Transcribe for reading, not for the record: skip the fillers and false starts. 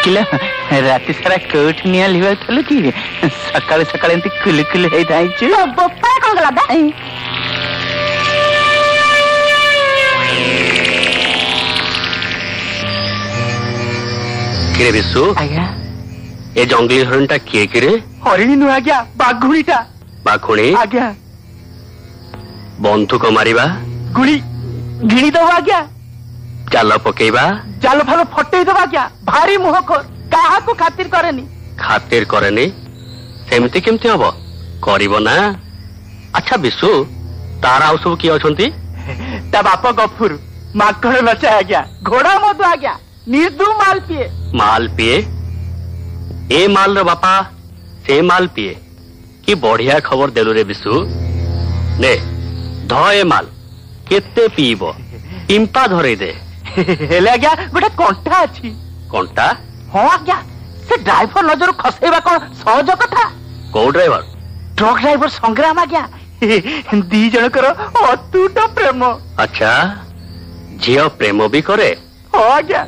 किला राति सारा कोठ निया लिवा थल कि सकाळे सकाळे एंती कुल कुल हे थाइछु तो बप्पा कोन गला बा किरे विशु आज्ञा ए जंगली हरणटा किए किरे हरिणी नु आज्ञा बाघुणीटा बाघुणी आज्ञा बंधुक मारिबा गुली गिणी दो आज्ञा जाल पकेबा जाल फाल फटई दो आज्ञा भारी मुहखोर काहा को खातिर करेनी खातिर करेनी सेमती केमती हबो करिवो ना अच्छा विशु तारा आउ सब किए अछंती ता बाप गफुर माकड़ नचा आज्ञा घोड़ा मधु आज्ञा निर्दु माल पिए ए माल रो बापा से माल पिए कि बढ़िया खबर देलु रे विशु ने ध ए माल केते पीबो पिंपा धरे दे हेले आज्ञा गोटे कंटा अछि कंटा हां आज्ञा से ड्राइवर नजर खसेबा कोन सहज कथा को ड्राइवर ट्रक ड्राइवर संग्राम आज्ञा दी जनकर अतुट प्रेम अच्छा झियो प्रेम भी करे हां आज्ञा